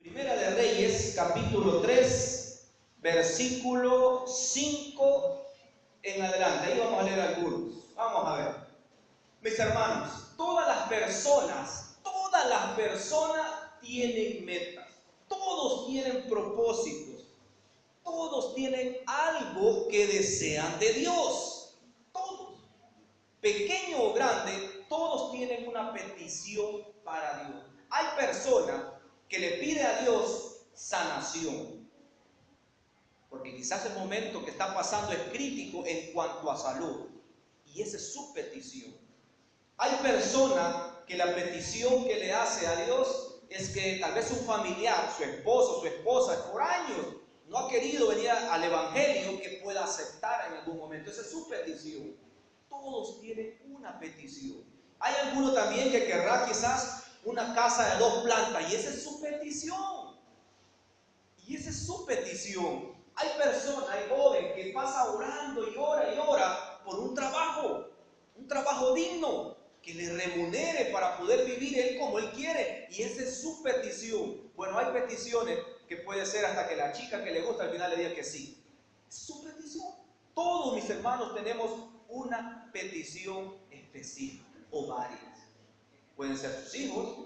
Primera de Reyes, capítulo 3, versículo 5 en adelante. Ahí vamos a leer algunos. Vamos a ver. Mis hermanos, todas las personas tienen metas. Todos tienen propósitos. Todos tienen algo que desean de Dios. Todos. Pequeño o grande, todos tienen una petición para Dios. Hay personas que le piden a Dios sanación, porque quizás el momento que está pasando es crítico en cuanto a salud, y esa es su petición. Hay personas que la petición que le hace a Dios es que tal vez un familiar, su esposo, su esposa, por años no ha querido venir al evangelio, que pueda aceptar en algún momento. Esa es su petición. Todos tienen una petición. Hay alguno también que querrá quizás una casa de 2 plantas, y esa es su petición. Y esa es su petición. Hay personas, hay jóvenes que pasa orando y ora por un trabajo digno, que le remunere para poder vivir él como él quiere, y esa es su petición. Bueno, hay peticiones que puede ser hasta que la chica que le gusta al final le diga que sí. Es su petición. Todos, mis hermanos, tenemos una petición específica, o varias. Pueden ser sus hijos.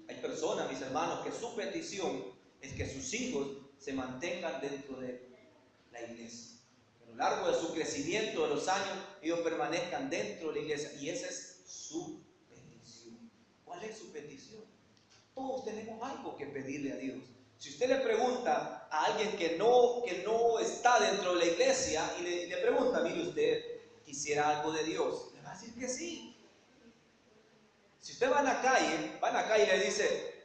Hay personas, mis hermanos, que su petición es que sus hijos se mantengan dentro de la iglesia. A lo largo de su crecimiento, de los años, ellos permanezcan dentro de la iglesia. Y esa es su petición. ¿Cuál es su petición? Todos tenemos algo que pedirle a Dios. Si usted le pregunta a alguien que no está dentro de la iglesia y le pregunta, mire, usted quisiera algo de Dios, le va a decir que sí. Si usted va a la calle y le dice,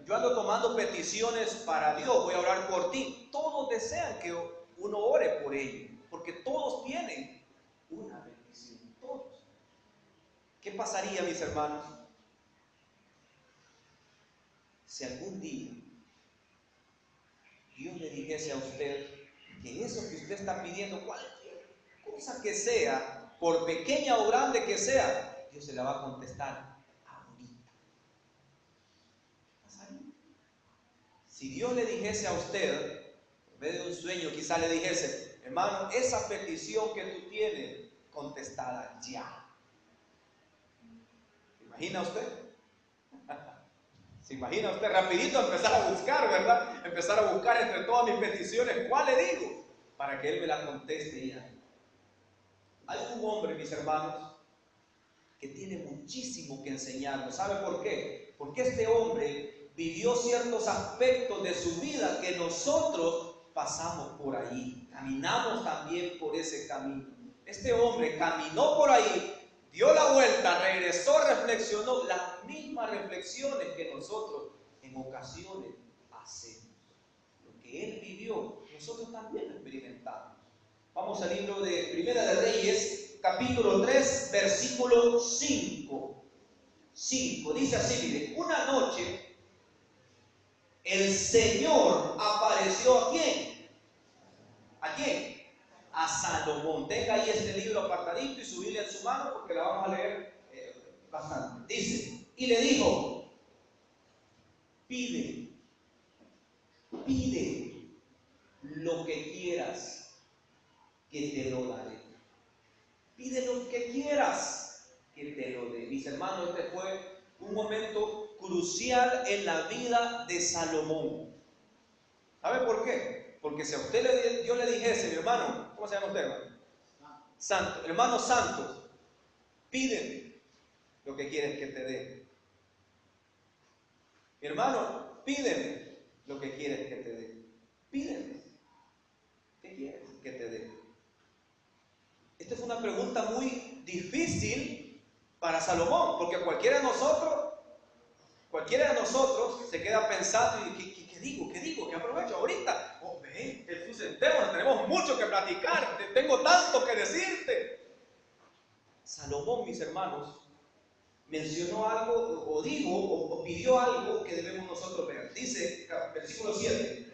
yo ando tomando peticiones para Dios, voy a orar por ti. Todos desean que uno ore por ellos, porque todos tienen una petición, todos. ¿Qué pasaría, mis hermanos, si algún día Dios le dijese a usted que eso que usted está pidiendo, cualquier cosa que sea, por pequeña o grande que sea, Dios se la va a contestar ahorita? ¿Qué pasaría? Si Dios le dijese a usted, en vez de un sueño, quizá le dijese, hermano, esa petición que tú tienes, contestada ya. ¿Se imagina usted? ¿Se imagina usted rapidito empezar a buscar, verdad? Empezar a buscar entre todas mis peticiones, ¿cuál le digo? Para que Él me la conteste ya. Hay un hombre, mis hermanos, que tiene muchísimo que enseñarnos. ¿Sabe por qué? Porque este hombre vivió ciertos aspectos de su vida que nosotros pasamos por ahí. Caminamos también por ese camino. Este hombre caminó por ahí, dio la vuelta, regresó, reflexionó las mismas reflexiones que nosotros en ocasiones hacemos. Lo que él vivió, nosotros también lo experimentamos. Vamos al libro de Primera de Reyes, capítulo 3, versículo 5. Dice así, mire, una noche el Señor apareció ¿a quién? ¿A quién? A Salomón. Tenga ahí este libro apartadito y su Biblia en su mano, porque la vamos a leer bastante. Dice, y le dijo, pide lo que quieras, que te lo daré. Pide lo que quieras, que te lo dé. Mis hermanos, este fue un momento crucial en la vida de Salomón. ¿Sabe por qué? Porque si a usted yo le dijese, mi hermano, ¿cómo se llama usted, hermano? Santo, hermano Santos, pídeme lo que quieres que te dé. Mi hermano, pídeme lo que quieres que te dé. Pídeme. ¿Qué quieres que te dé? Esta es una pregunta muy difícil para Salomón, porque cualquiera de nosotros se queda pensando y ¿qué digo? ¿Qué aprovecho ahorita? Oh, ven, sentémonos, tenemos mucho que platicar, tengo tanto que decirte. Salomón, mis hermanos, mencionó algo, o dijo, o pidió algo que debemos nosotros ver. Dice, versículo 7.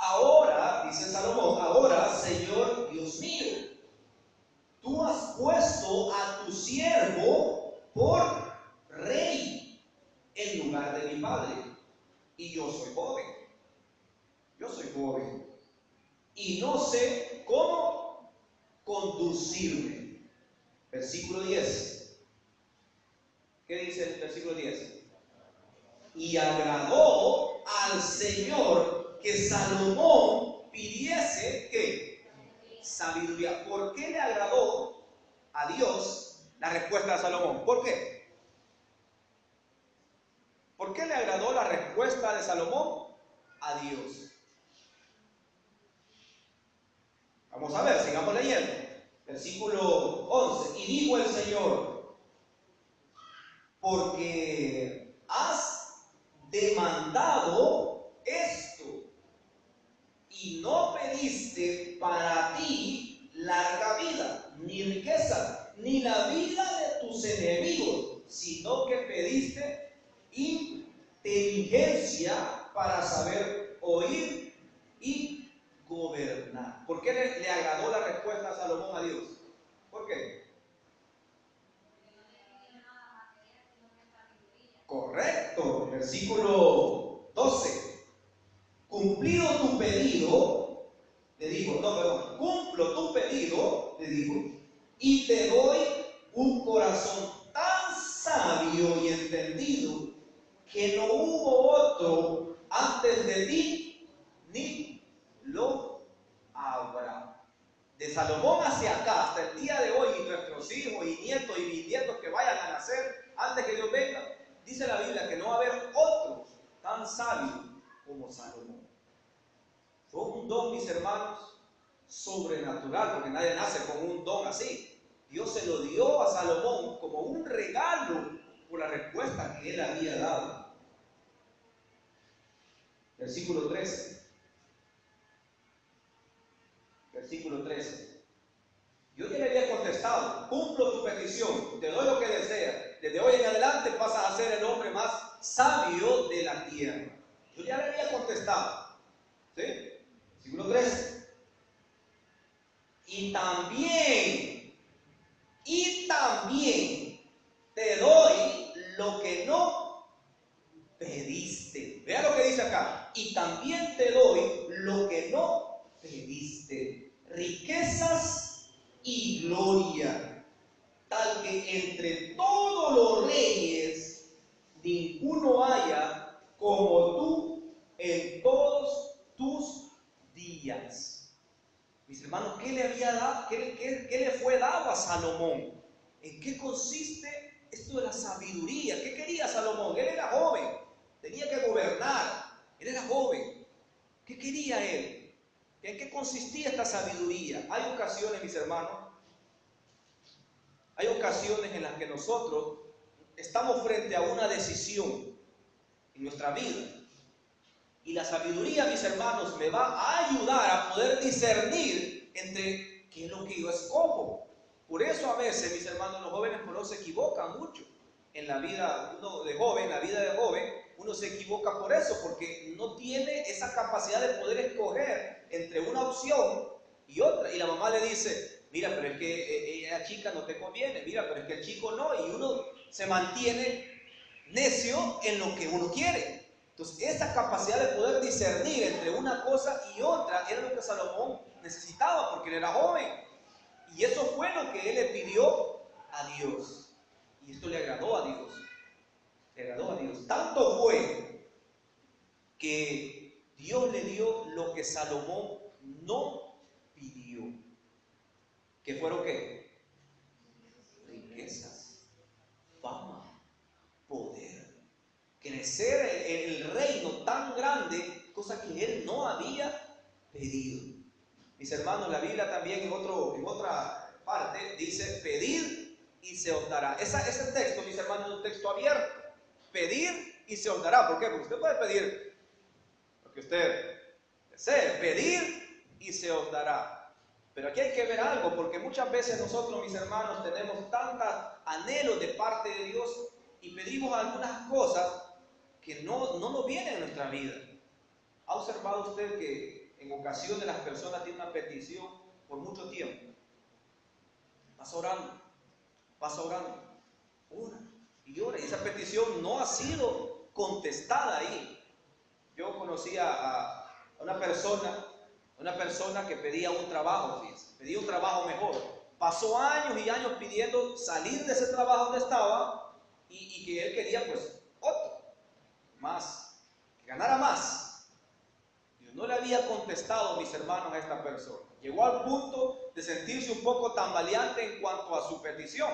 Ahora, dice Salomón, ahora, Señor Dios mío, tú has puesto a tu siervo por rey en joven y no sé cómo conducirme. Versículo 10. ¿Qué dice el versículo 10? Y agradó al Señor que Salomón pidiese ¿qué? Sabiduría. ¿Por qué le agradó a Dios la respuesta de Salomón? ¿Por qué? ¿Por qué le agradó la respuesta de Salomón a Dios? Vamos a ver, sigamos leyendo. Versículo 11. Y dijo el Señor: porque has demandado esto y no pediste para ti larga vida, ni riqueza, ni la vida de tus enemigos, sino que pediste inteligencia para saber oír y gobernar. ¿Por qué le agradó la respuesta a Salomón a Dios? ¿Por qué? Correcto, versículo 12. Cumplido tu pedido, le dijo, no, perdón, cumplo tu pedido, le dijo, y te doy un corazón tan sabio y entendido que no hubo otro antes de ti, ni lo habrá. De Salomón hacia acá, hasta el día de hoy, y nuestros hijos y nietos y bisnietos que vayan a nacer antes que Dios venga, dice la Biblia que no va a haber otro tan sabio como Salomón. Fue un don, mis hermanos, sobrenatural, porque nadie nace con un don así. Dios se lo dio a Salomón como un regalo por la respuesta que él había dado. Versículo 13. Versículo 13. Yo ya le había contestado: cumplo tu petición, te doy lo que deseas. Desde hoy en adelante pasas a ser el hombre más sabio de la tierra. Yo ya le había contestado. ¿Sí? Versículo 13. Y también te doy lo que no pediste. Vea lo que dice acá. Y también te doy lo que no pediste. Riquezas y gloria, tal que entre todos los reyes ninguno haya como tú en todos tus días. Mis hermanos, ¿qué le había dado? ¿Qué le fue dado a Salomón? ¿En qué consiste esto de la sabiduría? ¿Qué quería Salomón? Él era joven, tenía que gobernar, él era joven. ¿Qué quería él? ¿En qué consistía esta sabiduría? Hay ocasiones, mis hermanos, hay ocasiones en las que nosotros estamos frente a una decisión en nuestra vida. Y la sabiduría, mis hermanos, me va a ayudar a poder discernir entre qué es lo que yo escojo. Por eso a veces, mis hermanos, los jóvenes no se equivocan mucho. En la vida la vida de joven, uno se equivoca por eso, porque no tiene esa capacidad de poder escoger entre una opción y otra. Y la mamá le dice: mira, pero es que la chica no te conviene, mira, pero es que el chico no. Y uno se mantiene necio en lo que uno quiere. Entonces, esa capacidad de poder discernir entre una cosa y otra era lo que Salomón necesitaba, porque él era joven. Y eso fue lo que él le pidió a Dios. Y esto le agradó a Dios. Le agradó a Dios. Tanto fue que Dios le dio lo que Salomón no pidió. ¿Qué fueron qué? Riquezas, fama, poder. Crecer en el reino tan grande, cosa que él no había pedido. Mis hermanos, la Biblia también en otra parte dice: pedir y se os dará. Ese texto, mis hermanos, es un texto abierto. Pedir y se os dará. ¿Por qué? Porque usted puede pedir lo que usted desee. Pedir y se os dará. Pero aquí hay que ver algo, porque muchas veces nosotros, mis hermanos, tenemos tantos anhelos de parte de Dios y pedimos algunas cosas que no nos vienen en nuestra vida. ¿Ha observado usted que en ocasiones las personas tienen una petición por mucho tiempo? Pasa orando, ora y ora, y esa petición no ha sido contestada ahí. Yo conocí a una persona que pedía un trabajo, fíjense, pedía un trabajo mejor. Pasó años y años pidiendo salir de ese trabajo donde estaba y que él quería pues otro, más, que ganara más. Dios no le había contestado, mis hermanos, a esta persona. Llegó al punto de sentirse un poco tambaleante en cuanto a su petición,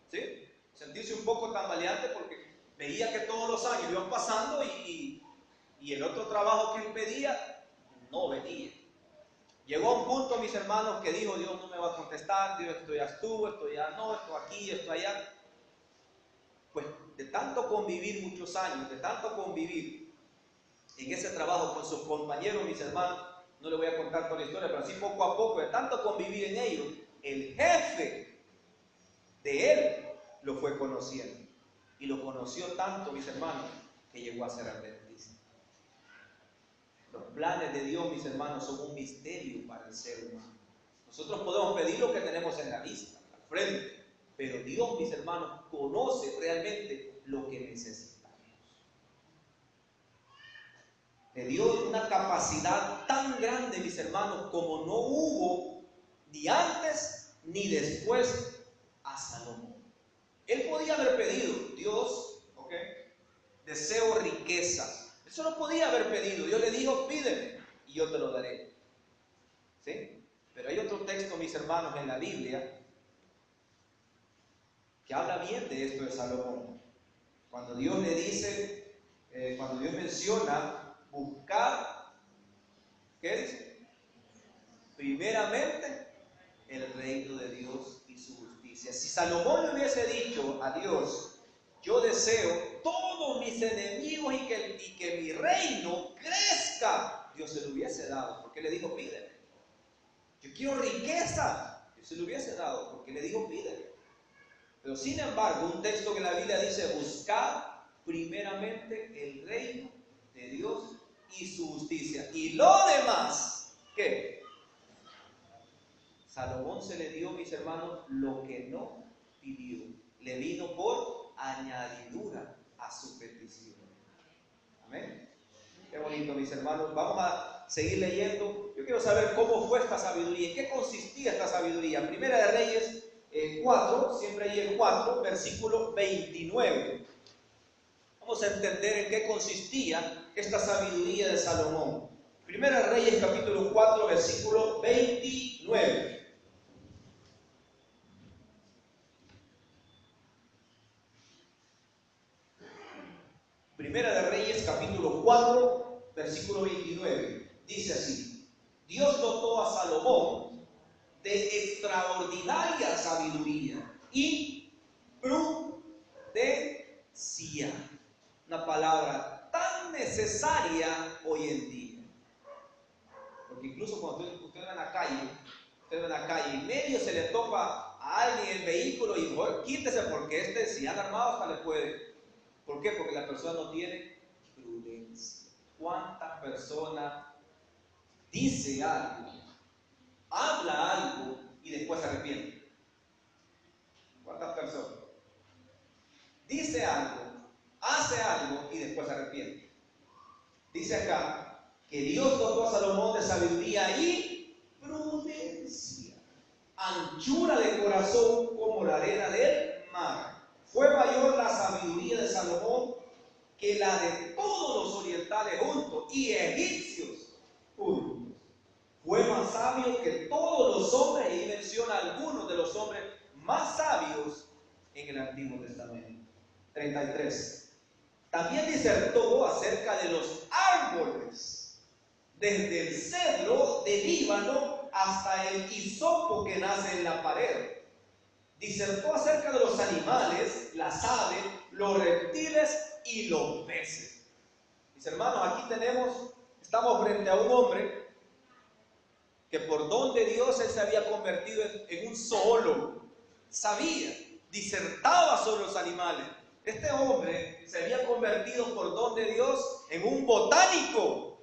¿sí? Sentirse un poco tambaleante porque veía que todos los años iban pasando y el otro trabajo que él pedía no venía. Llegó a un punto, mis hermanos, que dijo: Dios no me va a contestar, Dios, esto ya estuvo, esto ya no, esto aquí, esto allá. Pues de tanto convivir muchos años, de tanto convivir en ese trabajo con sus compañeros, mis hermanos, no les voy a contar toda la historia, pero así poco a poco, de tanto convivir en ellos, el jefe de él lo fue conociendo. Y lo conoció tanto, mis hermanos, que llegó a ser adventista. Los planes de Dios, mis hermanos, son un misterio para el ser humano. Nosotros podemos pedir lo que tenemos en la vista, al frente, pero Dios, mis hermanos, conoce realmente lo que necesitamos. Le dio una capacidad tan grande, mis hermanos, como no hubo ni antes ni después a Salomón. Él podía haber pedido: Dios, deseo riquezas. Eso lo podía haber pedido. Dios le dijo: pídeme y yo te lo daré. ¿Sí? Pero hay otro texto, mis hermanos, en la Biblia que habla bien de esto de Salomón. Cuando Dios le dice, cuando Dios menciona buscar, ¿qué dice? Primeramente el reino de Dios y su justicia. Si Salomón le hubiese dicho a Dios: yo deseo todos mis enemigos y que mi reino crezca, Dios se lo hubiese dado, porque le dijo: pídeme. Yo quiero riqueza, Dios se lo hubiese dado, porque le dijo: pídeme. Pero sin embargo, un texto que la Biblia dice: buscar primeramente el reino de Dios y su justicia, y lo demás, ¿qué? Salomón se le dio, mis hermanos, lo que no pidió. Le vino por añadidura a su petición. Amén. Qué bonito, mis hermanos. Vamos a seguir leyendo. Yo quiero saber cómo fue esta sabiduría, en qué consistía esta sabiduría. Primera de Reyes 4, siempre ahí el 4, versículo 29. Vamos a entender en qué consistía esta sabiduría de Salomón. Primera de Reyes capítulo 4, versículo 29. Primera de Reyes, capítulo 4, versículo 29. Dice así: Dios dotó a Salomón de extraordinaria sabiduría y prudencia. Una palabra tan necesaria hoy en día. Porque incluso cuando usted va en la calle, y medio se le topa a alguien en el vehículo y mejor quítese, porque si anda armado hasta le puede. ¿Por qué? Porque la persona no tiene prudencia. ¿Cuántas personas dice algo, habla algo y después se arrepiente? ¿Cuántas personas? Dice algo, hace algo y después se arrepiente. Dice acá que Dios dotó a Salomón de sabiduría y prudencia, anchura de corazón como la arena del mar. Fue mayor la sabiduría de Salomón que la de todos los orientales juntos y egipcios juntos. Fue más sabio que todos los hombres, y menciona algunos de los hombres más sabios en el Antiguo Testamento. 33. También disertó acerca de los árboles, desde el cedro de Líbano hasta el hisopo que nace en la pared. Disertó acerca de los animales, las aves, los reptiles y los peces. Mis hermanos, aquí estamos frente a un hombre que por don de Dios él se había convertido en un zoólogo. Sabía, disertaba sobre los animales. Este hombre se había convertido por don de Dios en un botánico,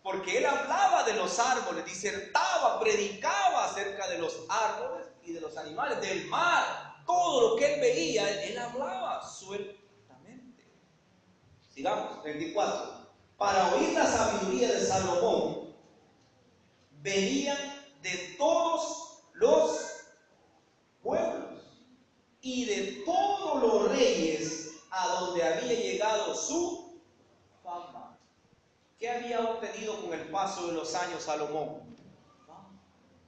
porque él hablaba de los árboles, disertaba, predicaba acerca de los árboles y de los animales, del mar. Todo lo que él veía, él hablaba sueltamente. Sigamos, 24. Para oír la sabiduría de venían de todos los pueblos y de todos los reyes a donde había llegado su fama. ¿Qué había obtenido con el paso de los años Salomón? Fama.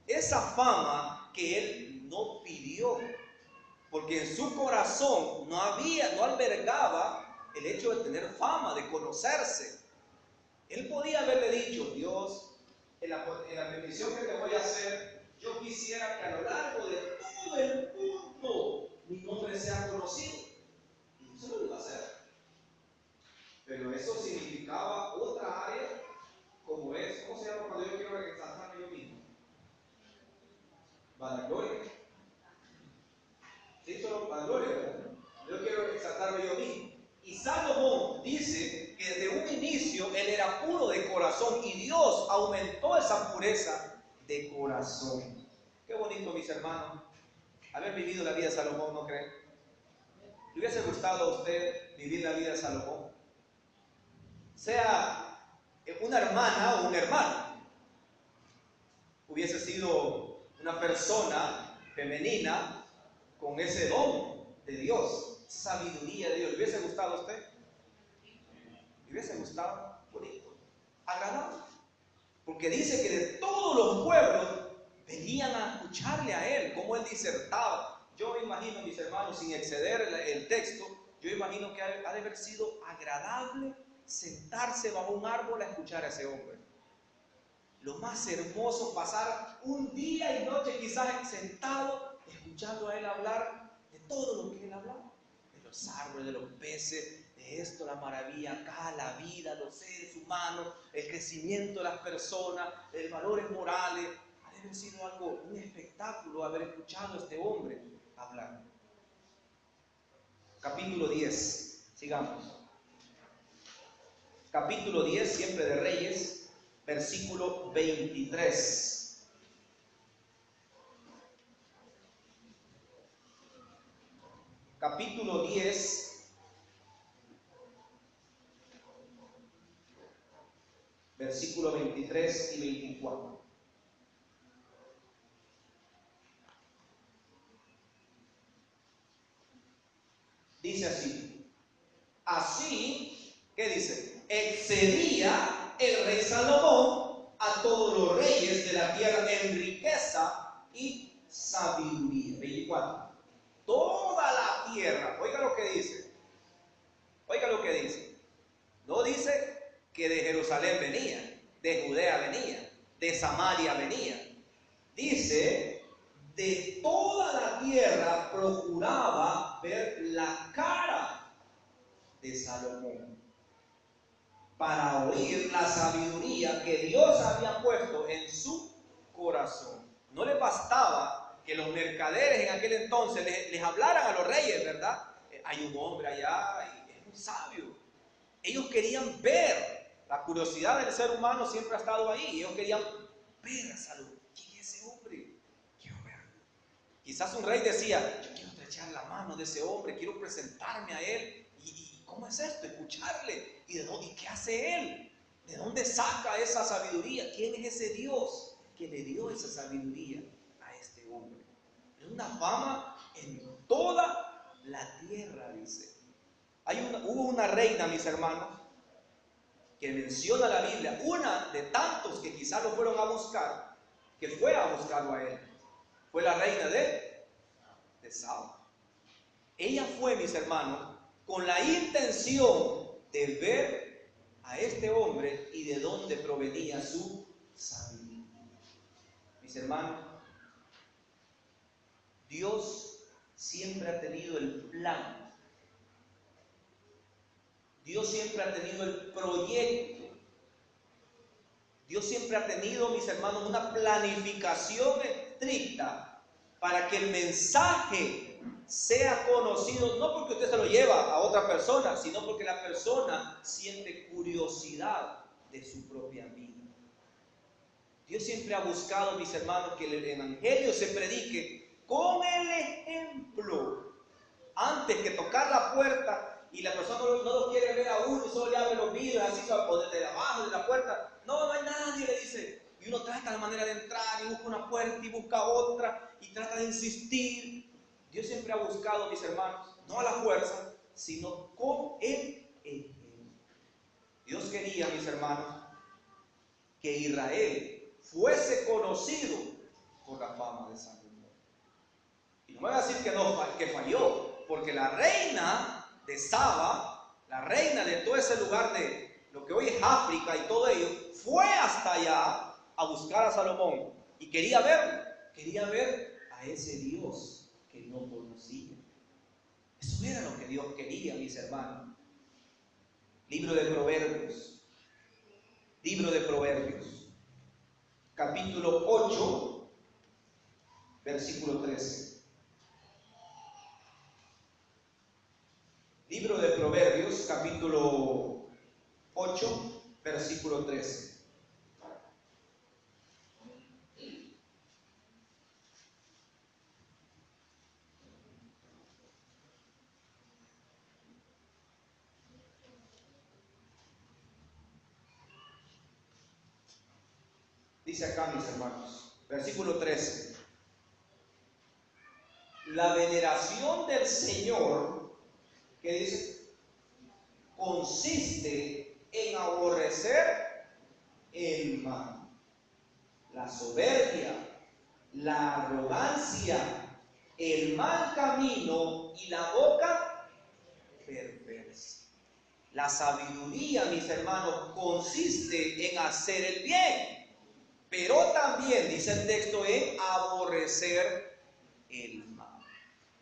Esa fama que él no pidió, porque en su corazón no albergaba el hecho de tener fama, de conocerse. Él podía haberle dicho: Dios, en la petición que te voy a hacer, yo quisiera que a lo largo de todo el mundo mi nombre sea conocido. Y eso lo iba a hacer. Pero eso significaba otra área, como es, ¿cómo se llama cuando yo quiero exaltarme yo mismo? Vanagloria. Sí, solo vanagloria, ¿verdad? Yo quiero exaltarme yo mismo. Y Salomón dice que desde un inicio él era puro de corazón y Dios aumentó esa pureza de corazón. Qué bonito, mis hermanos, haber vivido la vida de Salomón, ¿no creen? ¿Le hubiese gustado a usted vivir la vida de Salomón? Sea una hermana o un hermano, hubiese sido una persona femenina con ese don de Dios, sabiduría de Dios. ¿Le hubiese gustado a usted? ¿Le hubiese gustado? Bonito, agradable. Porque dice que de todos los pueblos venían a escucharle a él, cómo él disertaba. Yo me imagino, mis hermanos, sin exceder el texto, yo imagino que ha de haber sido agradable sentarse bajo un árbol a escuchar a ese hombre. Lo más hermoso, pasar un día y noche quizás sentado, escuchando a él hablar de todo lo que él hablaba. De los árboles, de los peces, de esto, la maravilla acá, la vida, los seres humanos, el crecimiento de las personas, los valores morales. Ha de haber sido algo, un espectáculo haber escuchado a este hombre hablar. Capítulo 10, sigamos. Capítulo 10, siempre de Reyes, versículo 23. Capítulo 10, versículo 23 y 24. Dice así. Así, ¿qué dice? Excedía el rey Salomón a todos los reyes de la tierra en riqueza y sabiduría. 24. Toda la tierra, oiga lo que dice. Oiga lo que dice. No dice que de Jerusalén venía, de Judea venía, de Samaria venía. Dice, de toda la tierra procuraba ver la cara de Salomón para oír la sabiduría que Dios había puesto en su corazón. No le bastaba que los mercaderes en aquel entonces les hablaran a los reyes, ¿verdad? Hay un hombre allá y es muy sabio. Ellos querían ver. La curiosidad del ser humano siempre ha estado ahí. Ellos querían ver a Salomón. ¿Quién es ese hombre? Quiero verlo. Quizás un rey decía: yo quiero estrechar la mano de ese hombre, quiero presentarme a él. ¿Y cómo es esto? Escucharle. ¿Y qué hace él? ¿De dónde saca esa sabiduría? ¿Quién es ese Dios que le dio esa sabiduría a este hombre? Es una fama en toda la tierra, dice. Hubo una reina, mis hermanos, que menciona la Biblia, una de tantos que quizás lo fueron a buscar, que fue a buscarlo a él. Fue la reina de Saba. Ella fue, mis hermanos, con la intención de ver a este hombre y de dónde provenía su sabiduría. Mis hermanos, Dios siempre ha tenido el plan. Dios siempre ha tenido el proyecto. Dios siempre ha tenido, mis hermanos, una planificación estricta para que el mensaje sea conocido, no porque usted se lo lleva a otra persona, sino porque la persona siente curiosidad de su propia vida. Dios siempre ha buscado, mis hermanos, que el evangelio se predique con el ejemplo. Antes que tocar la puerta y la persona no lo quiere ver a uno y solo le abre los vidrios así, o desde abajo de la puerta. No hay nadie, le dice. Y y uno trata la manera de entrar y busca una puerta y busca otra y trata de insistir. Dios siempre ha buscado, mis hermanos, no a la fuerza, sino con el ejemplo. Dios quería, mis hermanos, que Israel fuese conocido por la fama de Salomón. Y no me va a decir que falló, porque la reina de Saba, la reina de todo ese lugar de lo que hoy es África y todo ello, fue hasta allá a buscar a Salomón y quería ver a ese Dios que no conocía. Eso era lo que Dios quería, mis hermanos. Libro de Proverbios, capítulo 8, versículo 13. Libro de Proverbios, capítulo 8, versículo 13. Dice acá, mis hermanos, versículo 13. La veneración del Señor, que dice, consiste en aborrecer el mal, la soberbia, la arrogancia, el mal camino y la boca perversa. La sabiduría, mis hermanos, consiste en hacer el bien, pero también, dice el texto, en aborrecer el mal.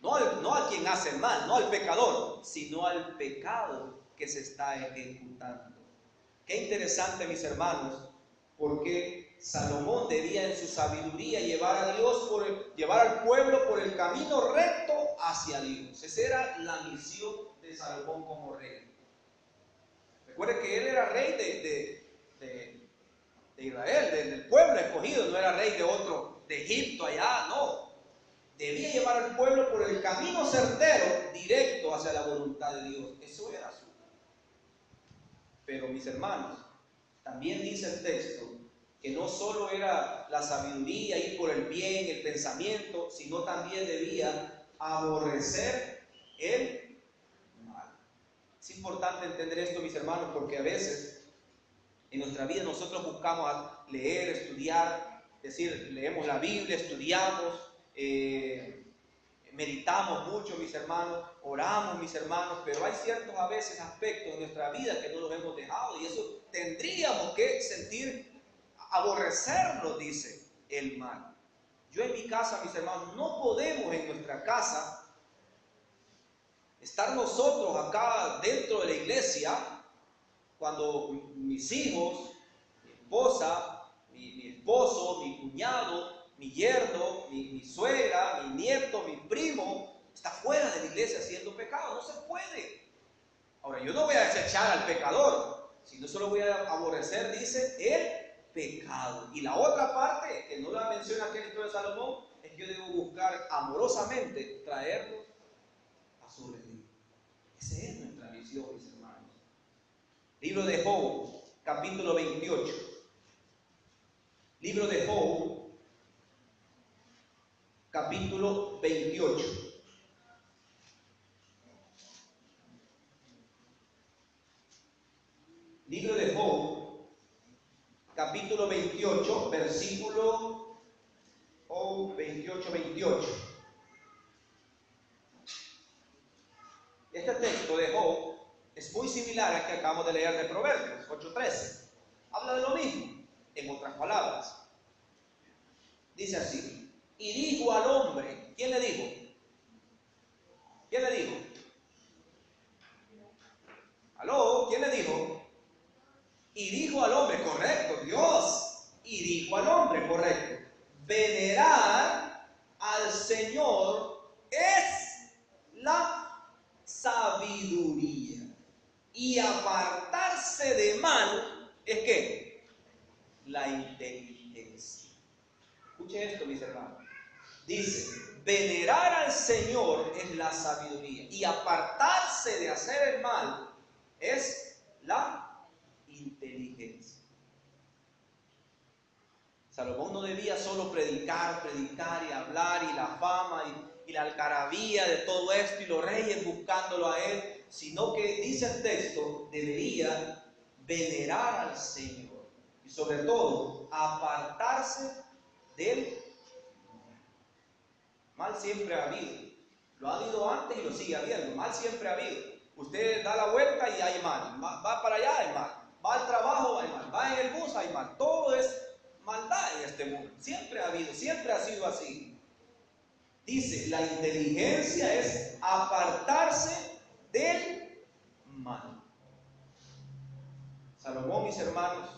No al quien hace el mal, no al pecador, sino al pecado que se está ejecutando. Qué interesante, mis hermanos, porque Salomón debía en su sabiduría llevar al pueblo por el camino recto hacia Dios. Esa era la misión de Salomón como rey. Recuerde que él era rey de Israel, del pueblo escogido, no era rey de otro, de Egipto allá, no. Debía llevar al pueblo por el camino certero, directo hacia la voluntad de Dios. Eso era su. Pero, mis hermanos, también dice el texto que no solo era la sabiduría, ir por el bien, el pensamiento, sino también debía aborrecer el mal. Es importante entender esto, mis hermanos, porque a veces en nuestra vida nosotros buscamos leer, estudiar, es decir, leemos la Biblia, estudiamos, meditamos mucho, mis hermanos, oramos, mis hermanos, pero hay ciertos a veces aspectos en nuestra vida que no los hemos dejado y eso tendríamos que sentir, aborrecerlo, dice el mal. Yo en mi casa, mis hermanos, no podemos en nuestra casa estar nosotros acá dentro de la iglesia cuando mis hijos, mi esposa, mi esposo, mi cuñado, mi yerno, mi suegra, mi nieto, mi primo, está fuera de la iglesia haciendo pecado. No se puede. Ahora, yo no voy a desechar al pecador, sino solo voy a aborrecer, dice, el pecado. Y la otra parte, que no la menciona aquí en el libro de Salomón, es que yo debo buscar amorosamente traerlos a su redil. Esa es nuestra misión, mis hermanos. Libro de Job, capítulo 28. Libro de Job, capítulo 28. Libro de Job, capítulo 28, versículo 28. Este texto de Job es muy similar al que acabamos de leer de Proverbios 8:13. Habla de lo mismo, en otras palabras. Dice así: y dijo al hombre, ¿quién le dijo? ¿Quién le dijo? ¿Aló? ¿Quién le dijo? Y dijo al hombre, correcto, Dios. Y dijo al hombre, correcto, venerar al Señor es la sabiduría. Y apartarse de mal es ¿qué? La inteligencia. Escuche esto, mis hermanos. Dice, venerar al Señor es la sabiduría. Y apartarse de hacer el mal es la inteligencia. Salomón no debía solo predicar y hablar, y la fama y la algarabía de todo esto, y los reyes buscándolo a él, sino que, dice el texto, debería venerar al Señor y sobre todo apartarse del mal. Siempre ha habido, lo ha habido antes y lo sigue habiendo. Mal siempre ha habido. Usted da la vuelta y hay mal, va para allá, hay mal, va al trabajo, hay mal, va en el bus, hay mal. Todo es maldad en este mundo. Siempre ha habido, siempre ha sido así. Dice, la inteligencia es apartarse del mal. Salomón, mis hermanos,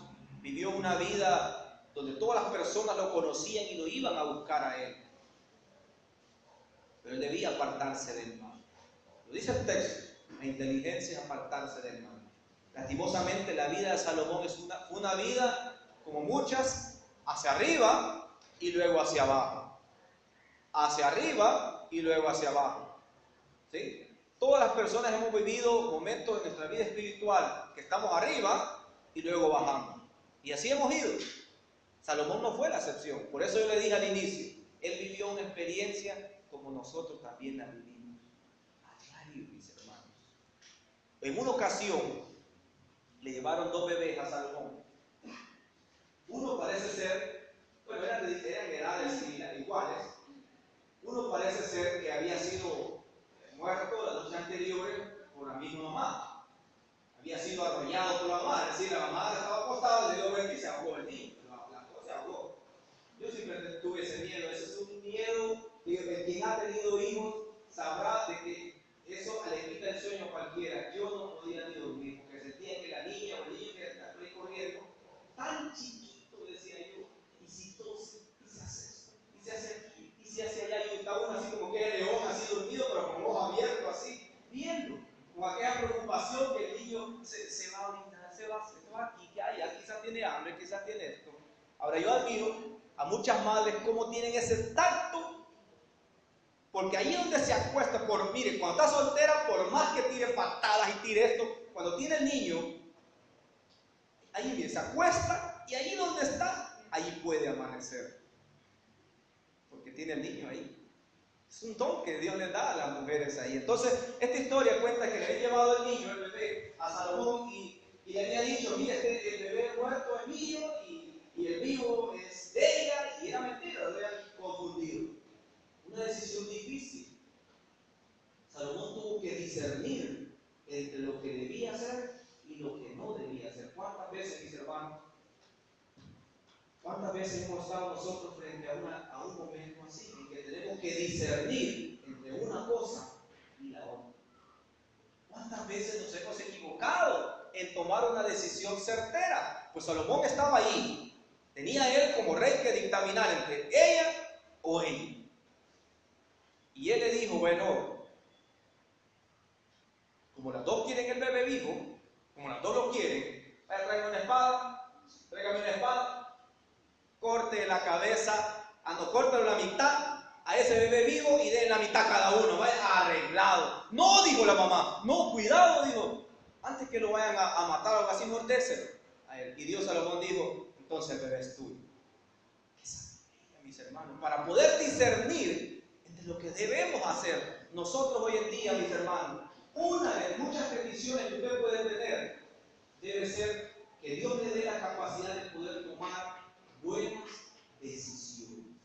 vivió una vida donde todas las personas lo conocían y lo iban a buscar a él. Pero él debía apartarse del mal. Lo dice el texto, la inteligencia es apartarse del mal. Lastimosamente, la vida de Salomón es una vida, como muchas, hacia arriba y luego hacia abajo. Hacia arriba y luego hacia abajo. ¿Sí? Todas las personas hemos vivido momentos en nuestra vida espiritual que estamos arriba y luego bajamos. Y así hemos ido. Salomón no fue la excepción. Por eso yo le dije al inicio, él vivió una experiencia como nosotros también la vivimos. A diario, mis hermanos. En una ocasión le llevaron 2 bebés a Salomón. Uno parece ser, bueno, eran edades iguales. Uno parece ser que había sido muerto la noche anterior por la misma mamá. Había sido arrollado por la mamá, es decir, la mamá estaba acostada, le dio vuelta y se ahogó el niño. La cosa se ahogó. Yo siempre tuve ese miedo. Ese es un miedo que quien ha tenido hijos sabrá de que eso le quita el sueño a cualquiera. Yo no podía ni dormir porque sentía que la niña o el niño que está por ahí corriendo, tan chiquito, decía yo, y si tose, y se hace esto, y se hace aquí, y se hace allá, y estaba uno así como que era león, así dormido, pero con ojos abiertos, así, viendo, con aquella preocupación que el niño se va a orinar, se va aquí, que hay, quizás tiene hambre, quizás tiene esto. Ahora yo admiro a muchas madres cómo tienen ese tacto, porque ahí donde se acuesta, mire, cuando está soltera, por más que tire patadas y tire esto, cuando tiene el niño, ahí bien, se acuesta y ahí donde está, ahí puede amanecer, porque tiene el niño ahí. Es un don que Dios le da a las mujeres ahí. Entonces, esta historia cuenta que le había llevado el niño, el bebé, a Salomón y le había dicho, mire, el bebé muerto es mío y el vivo es de ella, y era mentira, lo habían confundido. Una decisión difícil. Salomón tuvo que discernir entre lo que debía hacer y lo que no debía hacer. ¿Cuántas veces, mis hermanos, cuántas veces hemos estado nosotros frente a un momento así, en que tenemos que discernir entre una cosa y la otra? ¿Cuántas veces nos hemos equivocado en tomar una decisión certera? Pues Salomón estaba ahí. Tenía él como rey que dictaminar entre ella o él. Y él le dijo, bueno, como las dos quieren el bebé vivo, como las dos lo quieren, vaya, tráigame una espada, corte la cabeza, córtelo la mitad a ese bebé vivo y den la mitad cada uno, vaya, arreglado. No, dijo la mamá, no, cuidado, dijo, antes que lo vayan a matar o algo así, mordérselo a él. Y Dios Salomón dijo, entonces el bebé es tuyo. Esa es, mis hermanos, para poder discernir entre lo que debemos hacer. Nosotros hoy en día, mis hermanos, una de muchas peticiones que usted puede tener debe ser que Dios le dé la capacidad de poder tomar buenas decisiones.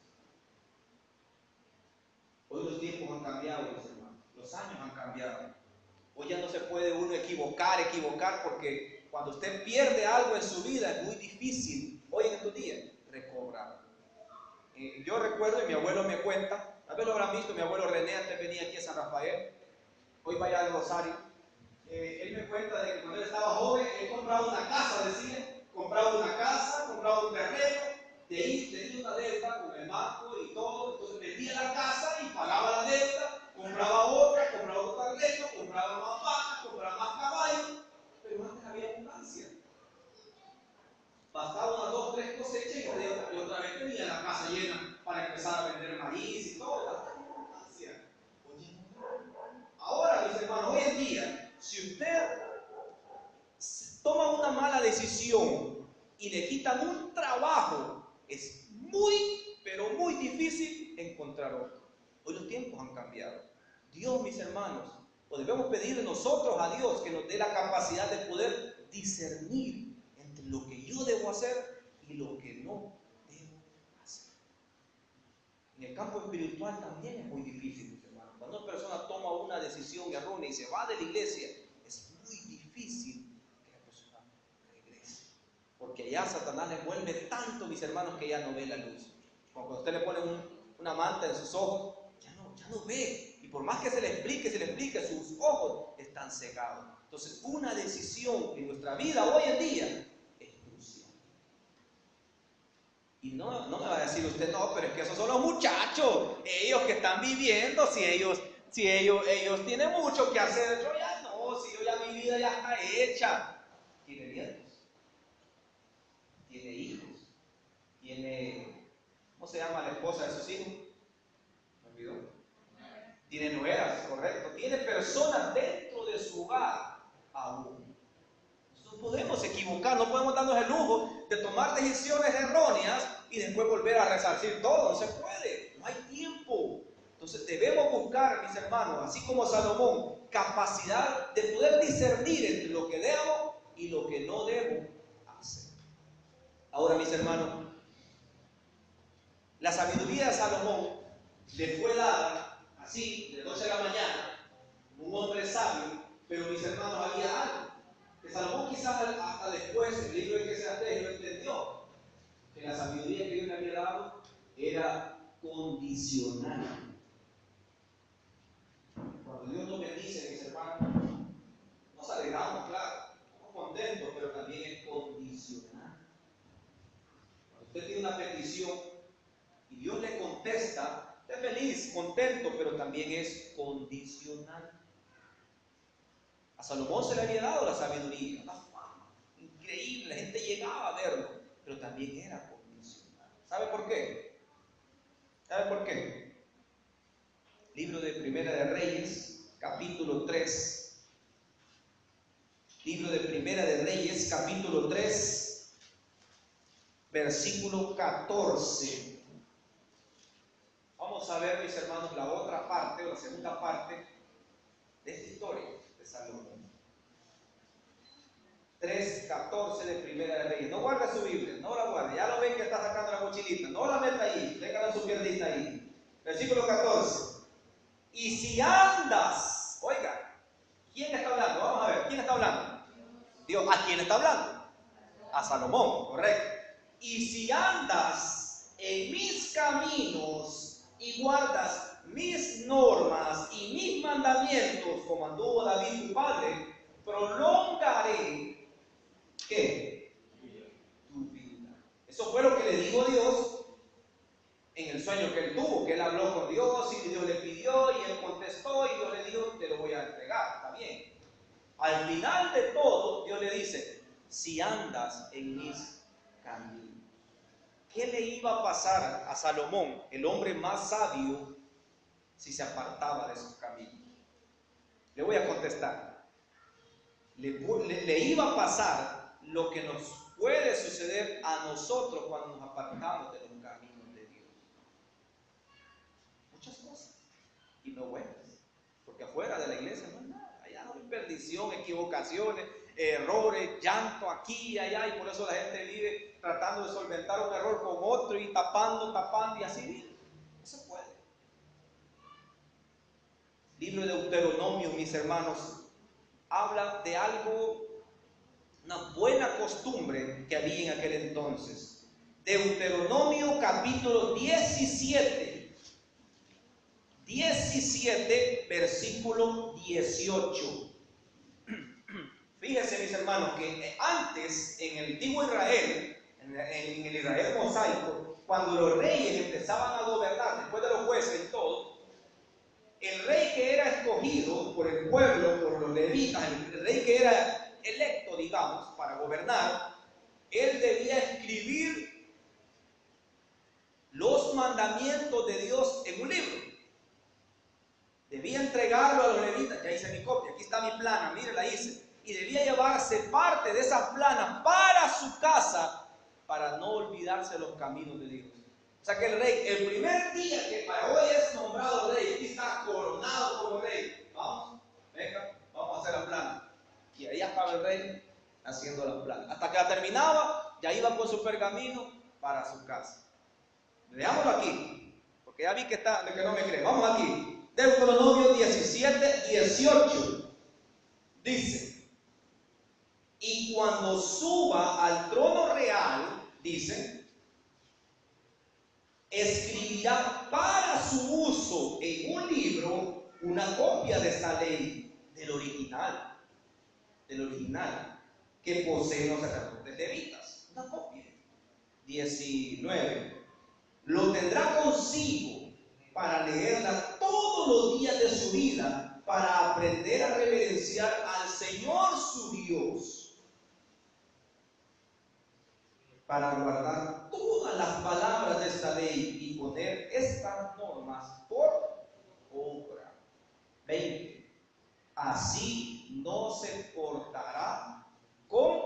Hoy los tiempos han cambiado, mis hermanos, los años han cambiado. Hoy ya no se puede uno equivocar, porque cuando usted pierde algo en su vida es muy difícil, hoy en estos días, recobrar. Yo recuerdo, y mi abuelo me cuenta, tal vez lo habrán visto, mi abuelo René antes venía aquí a San Rafael, hoy vaya al Rosario. Él me cuenta de que cuando él estaba joven, él compraba una casa, decía, compraba un terreno, de ahí tenía una deuda con el banco y todo, entonces vendía la casa y pagaba la deuda, compraba otro terreno, compraba más vacas, compraba más caballos, pero antes había abundancia. Bastaba unas 2 o 3 cosechas y otra vez tenía la casa llena para empezar a vender maíz y todo, bastaba abundancia. Oye, ahora, mis hermanos, hoy en día, si usted toma una mala decisión y le quitan un trabajo, es muy, pero muy difícil encontrar otro. Hoy los tiempos han cambiado. Dios, mis hermanos, o debemos pedirle nosotros a Dios que nos dé la capacidad de poder discernir entre lo que yo debo hacer y lo que no debo hacer. En el campo espiritual también es muy difícil, mis hermanos. Cuando una persona toma una decisión errónea y se va de la iglesia, es muy difícil que la persona regrese. Porque allá Satanás le vuelve tanto, mis hermanos, que ya no ve la luz. Cuando usted le pone una manta en sus ojos, ya no ve. Y por más que se le explique, sus ojos están cegados. Entonces, una decisión en nuestra vida hoy en día es crucial. Y no me va a decir usted, no, pero es que esos son los muchachos, ellos que están viviendo, si ellos tienen mucho que hacer, yo ya no, si yo ya mi vida ya está hecha. Tiene nietos, tiene hijos, tiene, ¿cómo se llama la esposa de sus hijos? ¿Me olvidó? Tiene nueras, correcto, tiene personas dentro de su hogar aún. No podemos equivocar, no podemos darnos el lujo de tomar decisiones erróneas y después volver a resarcir todo. No se puede, no hay tiempo. Entonces debemos buscar, mis hermanos, así como Salomón, capacidad de poder discernir entre lo que debo y lo que no debo hacer. Ahora, mis hermanos, la sabiduría de Salomón le fue dada así, de 12 de la mañana, un hombre sabio, pero mis hermanos, había algo que Salomón quizás hasta después, el libro de Eclesiastés, lo entendió, que la sabiduría que Dios le había dado era condicional. Cuando Dios nos bendice, mis hermanos, nos alegramos, claro, estamos contentos, pero también es condicional. Cuando usted tiene una petición y Dios le contesta, es feliz, contento, pero también es condicional. A Salomón se le había dado la sabiduría, la fama, increíble, la gente llegaba a verlo, pero también era condicional. ¿Sabe por qué? ¿Sabe por qué? Libro de Primera de Reyes, capítulo 3. Libro de Primera de Reyes, capítulo 3, versículo 14. Vamos a ver, mis hermanos, la otra parte, o la segunda parte de esta historia de Salomón. 3:14 de Primera de Reyes. No guarde su Biblia, no la guarde. Ya lo ven que está sacando la mochilita. No la meta ahí, déjala en su piernita ahí. Versículo 14. Y si andas, oiga, ¿quién está hablando? Vamos a ver, ¿quién está hablando? Dios. ¿A quién está hablando? A Salomón, correcto. Y si andas en mis caminos y guardas mis normas y mis mandamientos, como anduvo David tu padre, prolongaré, ¿qué? Tu vida. Eso fue lo que le dijo Dios en el sueño que él tuvo, que él habló con Dios y Dios le pidió y él contestó y Dios le dijo, te lo voy a entregar, está bien. Al final de todo, Dios le dice, si andas en mis caminos. ¿Qué le iba a pasar a Salomón, el hombre más sabio, si se apartaba de sus caminos? Le voy a contestar. Le iba a pasar lo que nos puede suceder a nosotros cuando nos apartamos de los caminos de Dios. Muchas cosas. Y no buenas. Porque afuera de la iglesia no hay nada. Allá no hay perdición, equivocaciones, errores, llanto aquí y allá. Y por eso la gente vive tratando de solventar un error con otro y tapando y así vive. No se puede. Libro de Deuteronomio, mis hermanos, habla de algo, una buena costumbre que había en aquel entonces. Deuteronomio capítulo 17, versículo 18. Fíjense, mis hermanos, que antes, en el antiguo Israel, en el Israel mosaico, cuando los reyes empezaban a gobernar, después de los jueces y todo, el rey que era escogido por el pueblo, por los levitas, el rey que era electo, digamos, para gobernar, él debía escribir los mandamientos de Dios en un libro. Debía entregarlo a los levitas. Ya hice mi copia, aquí está mi plana, mire, la hice. Y debía llevarse parte de esas planas para su casa, para no olvidarse los caminos de Dios. O sea que el rey, el primer día que para hoy es nombrado rey, aquí está coronado como rey. Vamos, venga, vamos a hacer la plana. Y ahí estaba el rey haciendo la plana. Hasta que la terminaba, ya iba con su pergamino para su casa. Leámoslo aquí, porque ya vi que no me cree. Vamos aquí. Deuteronomio 17:18 dice: y cuando suba al trono real, dice, escribirá para su uso en un libro una copia de esta ley del original que poseen los sacerdotes levitas. Una copia. 19. Lo tendrá consigo para leerla todos los días de su vida, para aprender a reverenciar al Señor su Dios, para guardar todas las palabras de esta ley y poner estas normas por obra. 20. Así no se portará con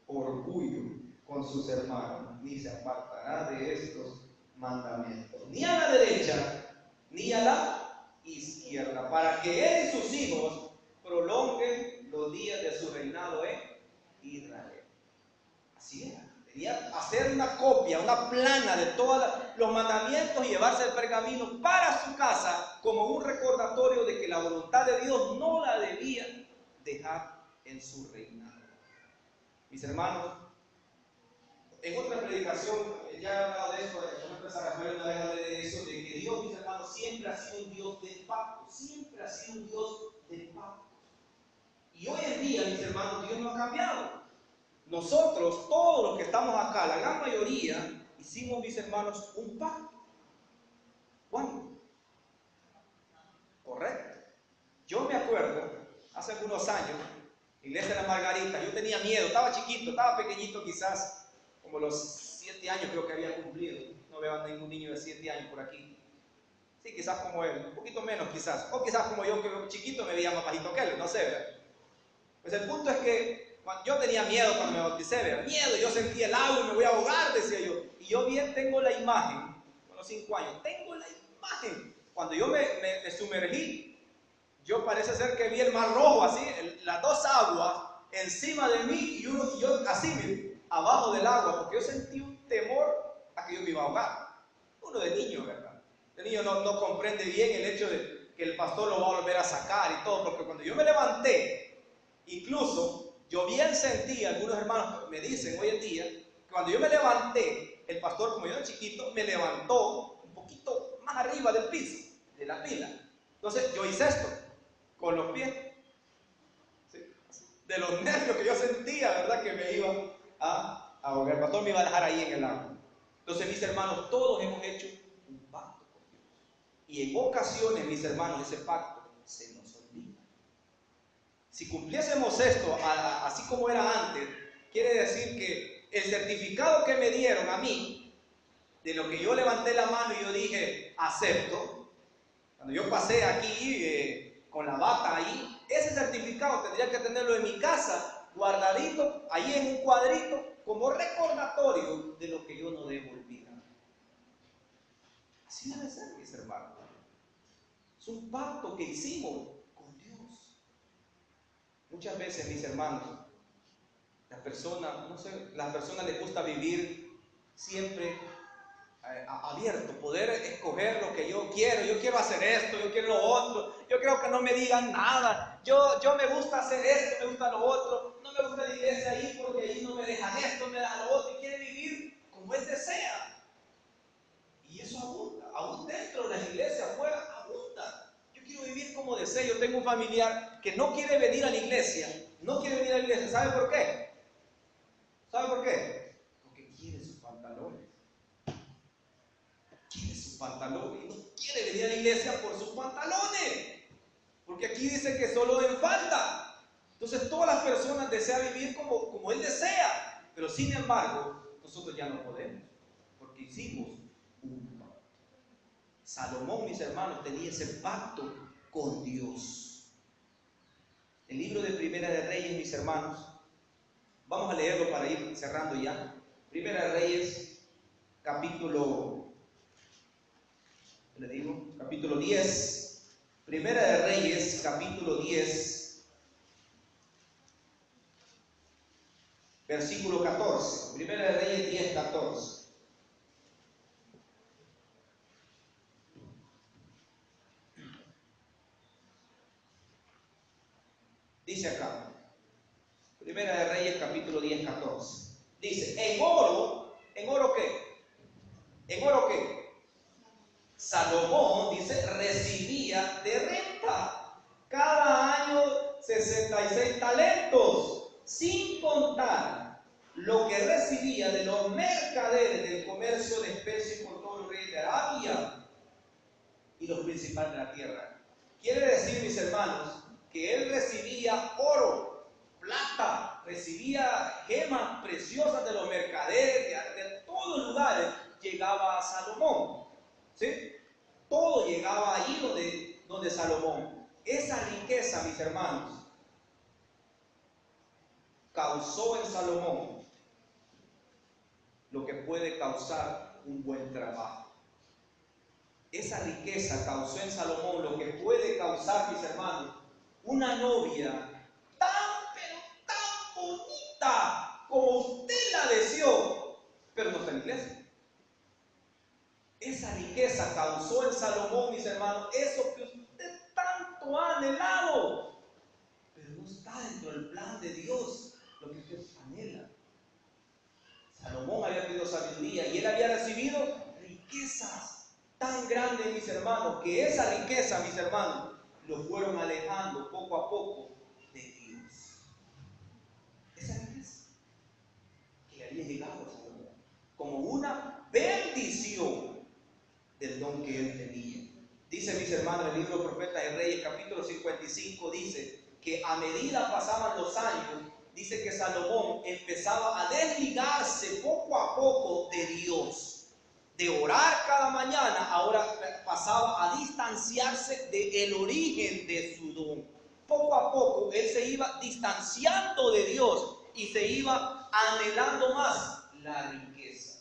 orgullo con sus hermanos, ni se apartará de estos mandamientos, ni a la derecha, ni a la izquierda, para que él y sus hijos prolonguen los días de su reinado en Israel. Así era. Quería hacer una copia, una plana de todos los mandamientos y llevarse el pergamino para su casa como un recordatorio de que la voluntad de Dios no la debía dejar en su reinado. Mis hermanos, en otra predicación ya he hablado de esto, yo me empecé a referir una vez a de eso, de que Dios, mis hermanos, siempre ha sido un Dios de pacto, siempre ha sido un Dios de pacto. Y hoy en día, mis hermanos, Dios no ha cambiado. Nosotros, todos los que estamos acá, la gran mayoría, hicimos, mis hermanos, un pacto. ¿Cuándo? Correcto. Yo me acuerdo, hace algunos años, Iglesia de la Margarita, yo tenía miedo, estaba chiquito, estaba pequeñito quizás, como los 7 años creo que había cumplido. No veo a ningún niño de 7 años por aquí. Sí, quizás como él, un poquito menos quizás, o quizás como yo, que chiquito me veía más bajito que él, no sé, ¿verdad? Pues el punto es que yo tenía miedo cuando me bauticé, ¿verdad? Miedo, yo sentía el agua y me voy a ahogar, decía yo. Y yo bien tengo la imagen, con los 5 años, tengo la imagen. Cuando yo me sumergí, yo parece ser que vi el mar rojo así, las dos aguas encima de mí y yo así, abajo del agua, porque yo sentí un temor a que yo me iba a ahogar. Uno de niño, ¿verdad? De niño no comprende bien el hecho de que el pastor lo va a volver a sacar y todo, porque cuando yo me levanté, incluso yo bien sentí, algunos hermanos me dicen hoy en día, que cuando yo me levanté, el pastor, como yo era chiquito, me levantó un poquito más arriba del piso, de la pila. Entonces yo hice esto, con los pies, ¿sí? De los nervios que yo sentía, ¿verdad? Que me iba a ahogar. El pastor me iba a dejar ahí en el agua. Entonces, mis hermanos, todos hemos hecho un pacto con Dios. Y en ocasiones, mis hermanos, ese pacto se nos olvida. Si cumpliésemos esto así como era antes, quiere decir que el certificado que me dieron a mí, de lo que yo levanté la mano y yo dije, acepto, cuando yo pasé aquí con la bata ahí, ese certificado tendría que tenerlo en mi casa, guardadito, ahí en un cuadrito, como recordatorio de lo que yo no debo olvidar. Así debe ser, mis hermanos. Es un pacto que hicimos con Dios. Muchas veces, mis hermanos, las personas les gusta vivir siempre abierto, poder escoger lo que yo quiero hacer esto, yo quiero lo otro, yo quiero que no me digan nada, yo me gusta hacer esto, me gusta lo otro, no me gusta la iglesia ahí porque ahí no me dejan esto, me dejan lo otro, y quiere vivir como él desea. Y eso abunda, aún dentro de la iglesia, afuera, abunda. Yo quiero vivir como deseo. Yo tengo un familiar que no quiere venir a la iglesia, ¿sabe por qué? ¿Sabe por qué? Porque quiere sus pantalones. Quiere sus pantalones y no quiere venir a la iglesia por sus pantalones, porque aquí dice que solo en falda. Entonces todas las personas desean vivir como él desea, pero sin embargo nosotros ya no podemos, porque hicimos un pacto. Salomón, mis hermanos, tenía ese pacto con Dios. El libro de Primera de Reyes, mis hermanos, vamos a leerlo para ir cerrando ya. Primera de Reyes, capítulo 10. Primera de Reyes, capítulo 10, versículo 14. Primera de Reyes 10, 14. Dice acá, Primera de Reyes, capítulo 10, 14. Dice, ¿en oro qué? ¿En oro qué? Salomón, dice, recibía de renta cada año 66 talentos, sin contar lo que recibía de los mercaderes del comercio de especies con todos los reyes de Arabia y los principales de la tierra. Quiere decir, mis hermanos, que él recibía oro, plata, recibía gemas preciosas de los mercaderes, de todos los lugares, llegaba a Salomón. ¿Sí? Todo llegaba ahí donde Salomón. Esa riqueza, mis hermanos, causó en Salomón lo que puede causar un buen trabajo. Esa riqueza causó en Salomón lo que puede causar, mis hermanos, una novia pero tan bonita como usted la deseó, pero no está en la iglesia. Esa riqueza causó en Salomón, mis hermanos, eso que usted tanto ha anhelado, pero no está dentro del plan de Dios, lo que usted anhela. Salomón había pedido sabiduría y él había recibido riquezas tan grandes, mis hermanos, que esa riqueza, mis hermanos, lo fueron alejando poco a poco de Dios. Esa riqueza que le había llegado a Salomón como una bendición del don que él tenía. Dice, mis hermanos, el libro de Profetas y Reyes, capítulo 55, dice que a medida pasaban los años, dice que Salomón empezaba a desligarse poco a poco de Dios. De orar cada mañana, ahora pasaba a distanciarse del origen de su don. Poco a poco él se iba distanciando de Dios y se iba anhelando más la riqueza.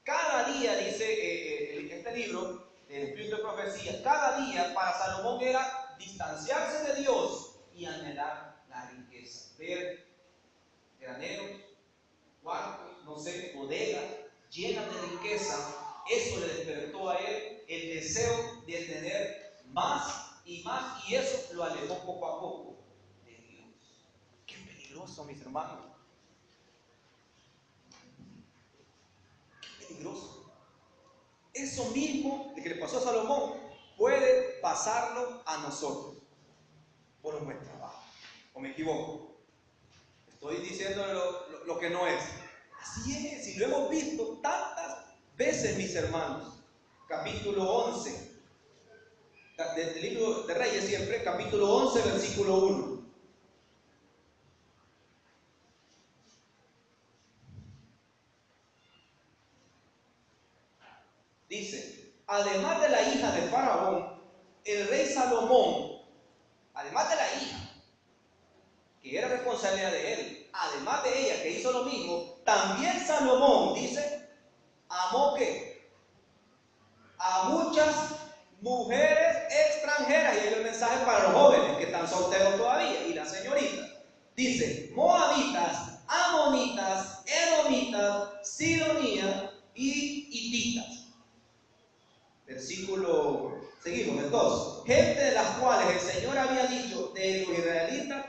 Cada día, dice este libro, el Espíritu de Profecía, cada día para Salomón era distanciarse de Dios y anhelar la riqueza. Ver graneros, cuartos, no sé, bodegas llenas de riqueza. Eso le despertó a él el deseo de tener más y más, y eso lo alejó poco a poco de Dios. Qué peligroso, mis hermanos. Qué peligroso. Eso mismo de que le pasó a Salomón puede pasarlo a nosotros por un buen trabajo. ¿O me equivoco? Estoy diciendo lo que no es. Así es, y lo hemos visto tantas veces, mis hermanos. Capítulo 11 del libro de Reyes, siempre, capítulo 11, versículo 1. Dice, además de la hija de Faraón, el rey Salomón, además de la hija, que era responsabilidad de él, además de ella, que hizo lo mismo, también Salomón, dice, amó que a muchas mujeres extranjeras, y hay un mensaje para los jóvenes que están solteros todavía, y las señoritas. Dice, moabitas, amonitas, edomitas, sidonias y hititas. Versículo, seguimos, el 2. Gente de las cuales el Señor había dicho de los israelitas,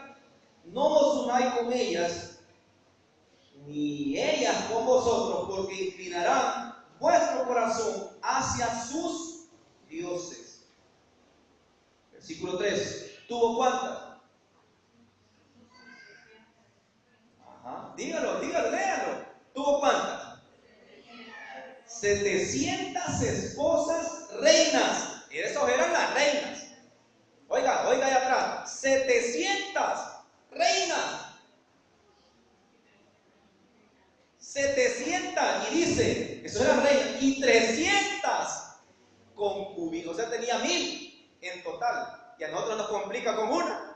no os unáis con ellas, ni ellas con vosotros, porque inclinarán vuestro corazón hacia sus dioses. Versículo 3. ¿Tuvo cuántas? Ajá. Dígalo, léalo. ¿Tuvo cuántas? 700 esposas reinas. Y esas eran las reinas. Oiga allá atrás. 700 reinas. 700, y dice, eso eran reinas, y 300 concubinas, o sea, tenía 1000 en total, y a nosotros nos complica con una,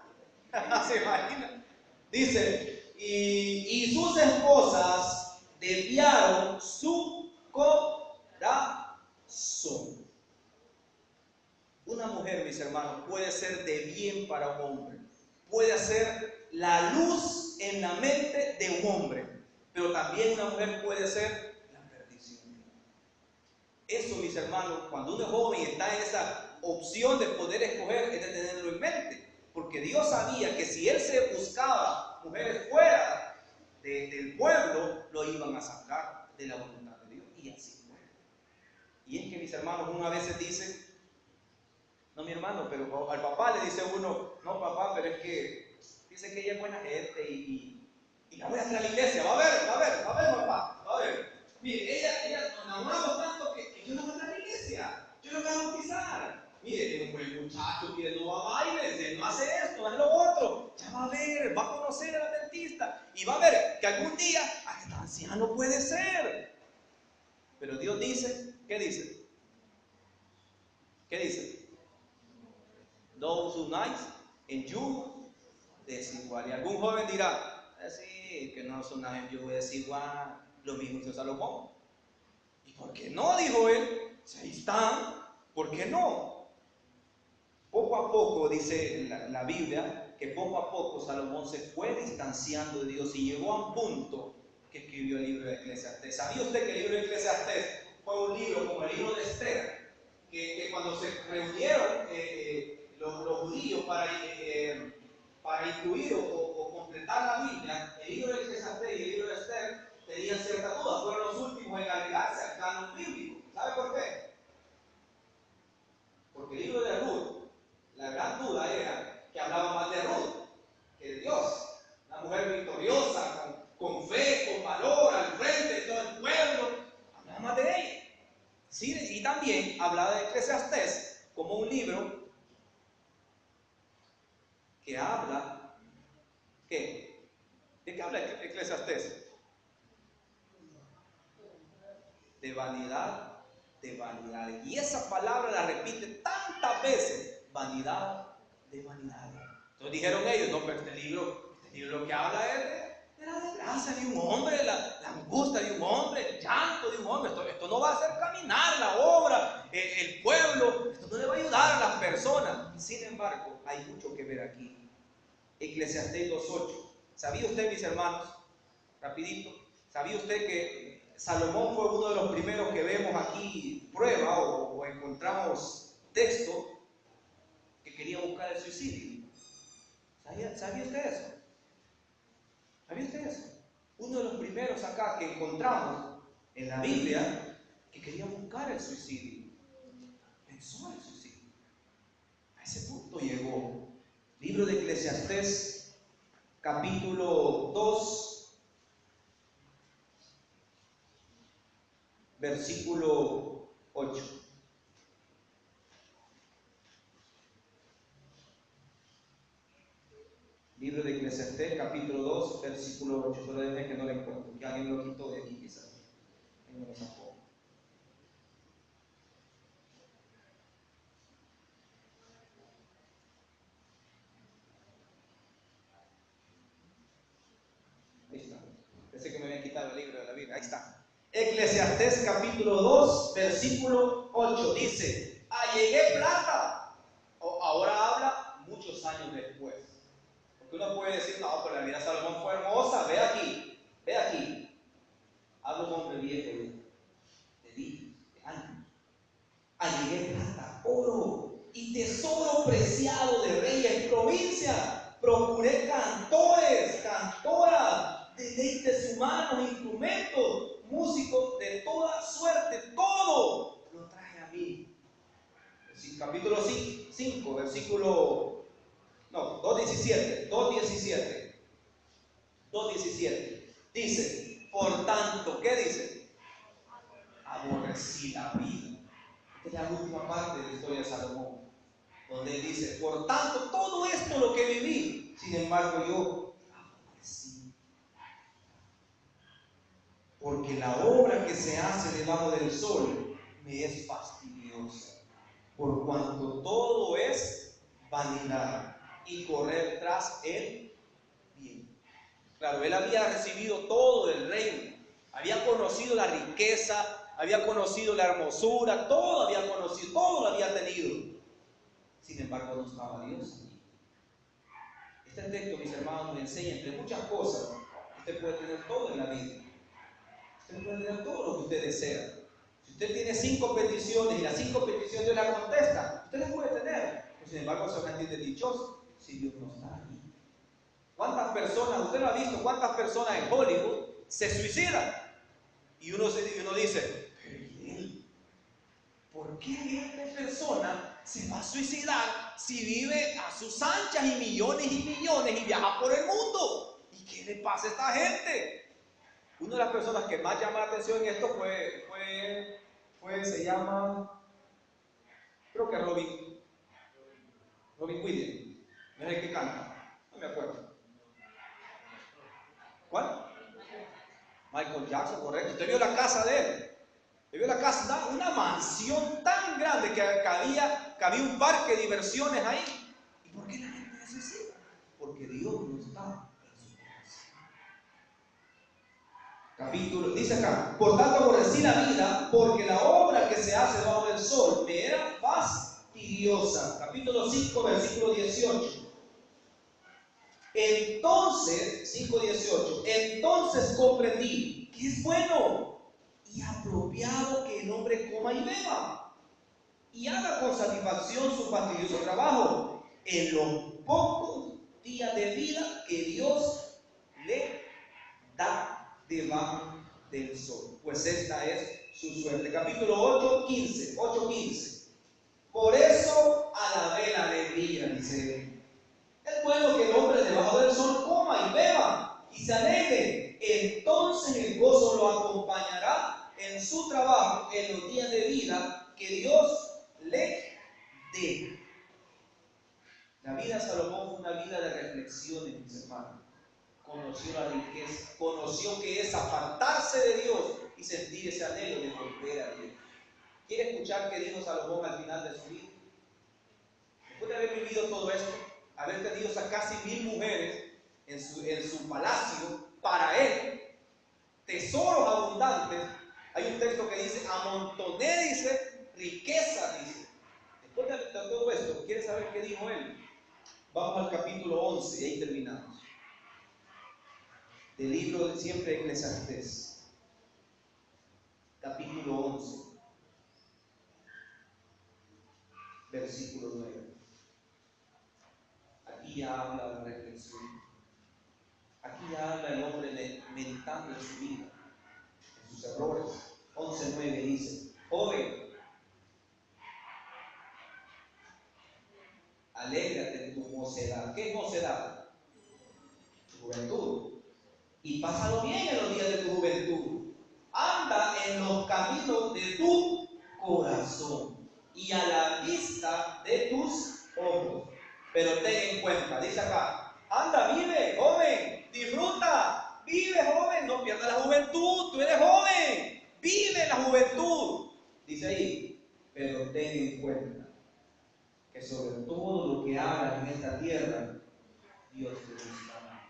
se imagina. Dice, y sus esposas desviaron su corazón. Una mujer, mis hermanos, puede ser de bien para un hombre, puede ser la luz en la mente de un hombre, pero también una mujer puede ser la perdición. Eso, mis hermanos, cuando uno es joven y está en esa opción de poder escoger, es de tenerlo en mente, porque Dios sabía que si él se buscaba mujeres fuera del pueblo, lo iban a sacar de la voluntad de Dios, y así fue. Y es que, mis hermanos, uno a veces dice, no, mi hermano, pero al papá le dice uno, no, papá, pero es que dice que ella es buena gente y la voy a traer a la iglesia, va a ver, papá, va a ver. Mire, ella nos amamos tanto que yo la voy a traer a la iglesia, yo la voy a bautizar. Mire, es un buen muchacho que no va a bailes, él no hace esto, no hace lo otro. Ya va a ver, va a conocer al dentista y va a ver que algún día hasta anciano puede ser. Pero Dios dice, ¿qué dice? ¿Qué dice? Those who nice en yugo desigual. Y algún joven dirá, sí, que no son en yugo desigual. Lo mismo hizo Salomón. ¿Y por qué no? Dijo él. Si ahí están, ¿por qué no? Poco a poco, dice la Biblia, que poco a poco Salomón se fue distanciando de Dios y llegó a un punto que escribió el libro de Eclesiastés. ¿Sabía usted que el libro de Eclesiastés fue un libro como el libro de Esther? Que cuando se reunieron los judíos para incluir o completar la Biblia, el libro de Eclesiastés y el libro de Esther tenían cierta duda. Fueron los últimos en agregarse al canon bíblico. ¿Sabe por qué? Porque el libro de Ruth, la gran duda era que hablaba más de Ruth que de Dios. Una mujer victoriosa, con fe, con valor, al frente de todo el pueblo. Hablaba más de ella. Sí, y también hablaba de Eclesiastés como un libro que habla, ¿qué? ¿De qué habla Eclesiastés? De vanidad, de vanidades. Y esa palabra la repite tantas veces, vanidad de vanidades. Entonces dijeron ellos, no, pero este libro lo que habla es de la desgracia de un hombre, la angustia de un hombre, el llanto de un hombre. Esto no va a hacer caminar la obra, el pueblo, esto no le va a ayudar a las personas. Sin embargo, hay mucho que ver aquí. Eclesiastés 2:8. ¿Sabía usted, mis hermanos, rapidito, sabía usted que Salomón fue uno de los primeros que vemos aquí prueba o encontramos texto que quería buscar el suicidio? ¿Sabía usted eso? ¿Sabía usted eso? Uno de los primeros acá que encontramos en la Biblia que quería buscar el suicidio. Pensó en el suicidio. A ese punto llegó. Libro de Eclesiastés, capítulo 2, versículo 8. Libro de Eclesiastés, capítulo 2, versículo 8. Solo déjeme que no lo encuentro, que alguien lo quitó de aquí quizás. Alguien lo sacó. Ahí está. Pensé que me habían quitado el libro de la Biblia. Ahí está. Eclesiastés, capítulo 2, versículo 8. Dice, allegué plata. Ahora habla muchos años después. Porque uno puede decir, no, pero la vida de Salomón fue hermosa. Ve aquí. Habla un hombre viejo de días, de años. Allegué plata, oro y tesoro preciado de reyes, provincia. Procuré cantores, cantoras, deleites humanos, instrumentos, músicos de toda suerte. Todo lo traje a mí. Capítulo 5, versículo 2:17. Dice, por tanto, ¿qué dice? Aborrecí la vida. Esta es la última parte de la historia de Salomón, donde él dice, por tanto, todo esto lo que viví, sin embargo yo aborrecí. Porque la obra que se hace debajo del sol me es fastidiosa, por cuanto todo es vanidad y correr tras el bien. Claro, él había recibido todo el reino, Había conocido la riqueza, había conocido la hermosura, todo había conocido, todo lo había tenido. Sin embargo, no estaba Dios allí. Este texto, mis hermanos, nos enseña, entre muchas cosas, usted puede tener todo en la vida. Usted puede tener todo lo que usted desea. Si usted tiene 5 peticiones y las 5 peticiones Dios las contesta, usted las puede tener. Pero sin embargo, se va a sentir dichoso si Dios no está ahí. ¿Cuántas personas, usted lo ha visto, cuántas personas en Hollywood se suicidan? Y uno dice, ¿por qué esta persona se va a suicidar si vive a sus anchas y millones y viaja por el mundo? ¿Y qué le pasa a esta gente? Una de las personas que más llama la atención en esto se llama, creo que Robin Williams, no es el que canta, no me acuerdo. ¿Cuál? Michael Jackson, correcto. Usted vio la casa de él. Usted vio la casa, una mansión tan grande que había un parque de diversiones ahí. ¿Y por qué la gente necesita? Porque Dios no está en su corazón. Capítulo, dice acá, por tanto aborrecí la vida, porque la obra que se hace bajo el sol me era fastidiosa. Capítulo 5, versículo 18. Entonces, 5:18, entonces comprendí que es bueno y apropiado que el hombre coma y beba y haga con satisfacción su fastidioso trabajo en los pocos días de vida que Dios le da debajo del sol, pues esta es su suerte. Capítulo 8:15. Por eso alabé la alegría, dice él. Es bueno que el hombre debajo del sol coma y beba y se alegre. Entonces el gozo lo acompañará en su trabajo en los días de vida que Dios le dé. La vida de Salomón fue una vida de reflexiones, mis hermanos. Conoció la riqueza, conoció que es apartarse de Dios y sentir ese anhelo de volver a Dios. ¿Quiere escuchar qué dijo Salomón al final de su vida? Después de haber vivido todo esto, haber tenido a casi 1000 mujeres en su palacio para él, tesoros abundantes. Hay un texto que dice, amontoné, dice, riqueza, dice. Después de todo esto, ¿quiere saber qué dijo él? Vamos al capítulo 11 y ahí terminamos. Del libro de siempre Eclesiastés. Capítulo 11, versículo 9. Aquí ya habla la reflexión. Aquí ya habla el hombre meditando en su vida, en sus errores. 11:9 dice, joven, alégrate en tu mocedad. ¿Qué es mocedad? Tu juventud. Y pásalo bien en los días de tu juventud. Anda en los caminos de tu corazón y a la vista de tus ojos. Pero ten en cuenta, dice acá, anda, vive, joven, disfruta, vive, joven, no pierdas la juventud, tú eres joven, vive la juventud. Dice ahí, pero ten en cuenta que sobre todo lo que hagas en esta tierra, Dios te buscará.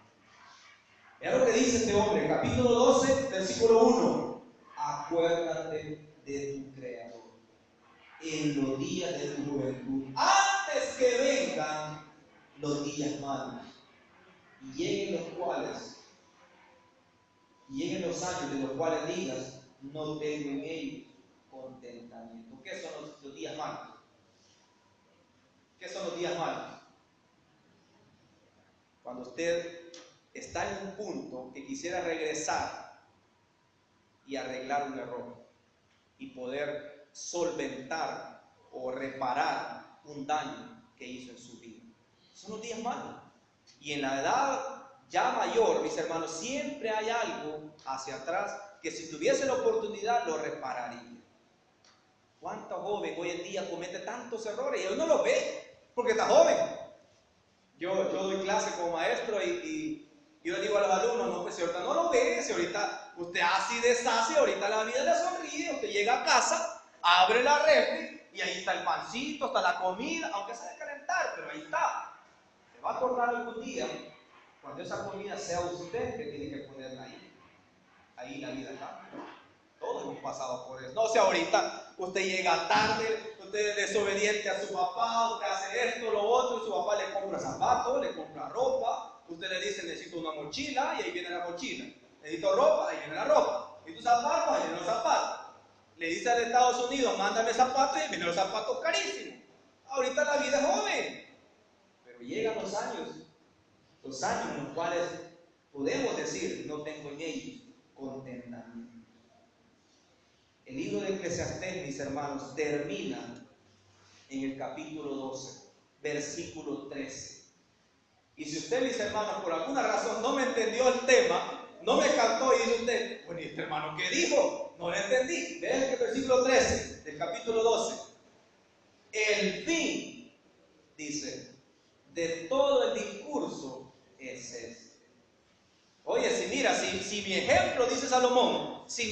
Mira lo que dice este hombre, capítulo 12, versículo 1. Acuérdate de tu Creador en los días de tu juventud, antes que vengan los días malos y lleguen los años de los cuales digas, no tengo en ellos contentamiento. ¿Qué son los días malos? ¿Qué son los días malos? Cuando usted está en un punto que quisiera regresar y arreglar un error y poder solventar o reparar un daño que hizo en su vida. Son los días malos. Y en la edad ya mayor, mis hermanos, siempre hay algo hacia atrás que si tuviese la oportunidad lo repararía. ¿Cuánto joven hoy en día comete tantos errores y hoy no los ve porque está joven? Yo doy clase como maestro y yo le digo a los alumnos, no, pues si ahorita no lo ve, si ahorita usted hace y deshace, ahorita la vida le sonríe, usted llega a casa, abre la refri y ahí está el pancito, está la comida, aunque se debe calentar, pero ahí está. Se va a acordar algún día, cuando esa comida sea usted que tiene que ponerla ahí. ahí la vida cambia. Todos hemos pasado por eso. No sé, ahorita usted llega tarde, usted es desobediente a su papá, usted hace esto, lo otro, y su papá le compra zapatos, le compra ropa, usted le dice necesito una mochila, y ahí viene la mochila. Necesito ropa, ahí viene la ropa. Necesito zapatos, ahí vienen los zapatos. Le dice al Estados Unidos, mándame zapatos, y ahí vienen los zapatos carísimos. Ahorita la vida es joven, pero llegan los años en los cuales podemos decir, no tengo en ellos contentamiento. El libro de Eclesiastés, mis hermanos, termina en el capítulo 12, versículo 13. Y si usted, mis hermanos, por alguna razón no me entendió el tema, no me captó y dice usted, bueno, ¿y este hermano qué dijo? No lo entendí. Vean el versículo 13 del capítulo 12. El fin, dice, de todo el discurso es este. Oye, si mi ejemplo, dice Salomón, si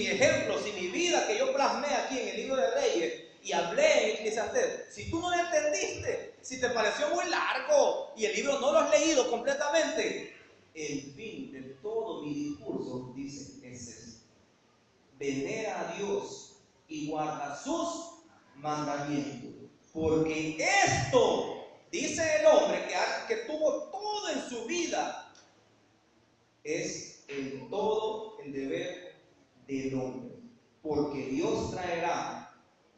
mi vida que yo plasmé aquí en el libro de Reyes y hablé en Eclesiastés, si tú no lo entendiste, si te pareció muy largo y el libro no lo has leído completamente, el fin de todo mi discurso, dice, es este: venera a Dios y guarda sus mandamientos, porque esto, dice el hombre que tuvo todo en su vida, es en todo el deber del hombre, porque Dios traerá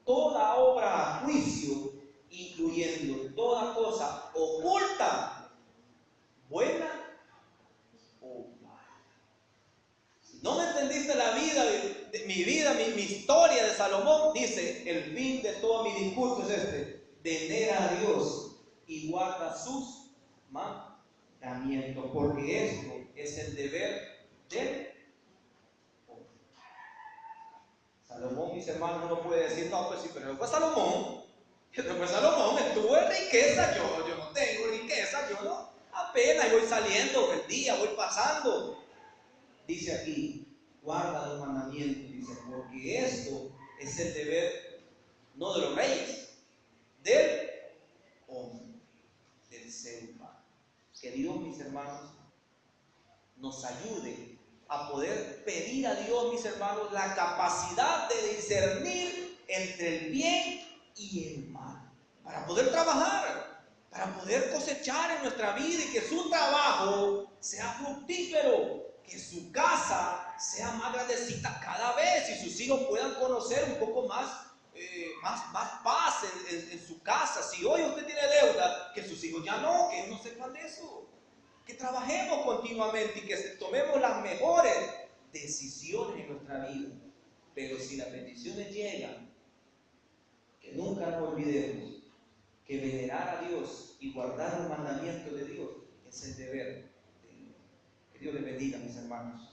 toda obra a juicio, incluyendo toda cosa oculta, buena o mala. Si no me entendiste la vida, mi historia de Salomón, dice, el fin de todo mi discurso es este: venera a Dios y guarda sus mandamientos, porque esto es el deber del hombre. Salomón, mis hermanos, uno puede decir, no, pues sí, pero no fue Salomón. Después Salomón estuvo en riqueza, yo no tengo riqueza, yo no, apenas voy saliendo el día, voy pasando. Dice aquí, guarda los mandamientos, dice, porque esto es el deber, no de los reyes, del hombre, del ser humano. Que Dios, mis hermanos, nos ayude a poder pedir a Dios, mis hermanos, la capacidad de discernir entre el bien y el mal, para poder trabajar, para poder cosechar en nuestra vida y que su trabajo sea fructífero, que su casa sea más grandecita cada vez y sus hijos puedan conocer un poco más paz en su casa. Si hoy usted tiene deuda, que sus hijos ya no, que ellos no sepan de eso. Que trabajemos continuamente y que tomemos las mejores decisiones en nuestra vida. Pero si las bendiciones llegan, que nunca nos olvidemos que venerar a Dios y guardar los mandamientos de Dios es el deber de Dios. Que Dios les bendiga, mis hermanos.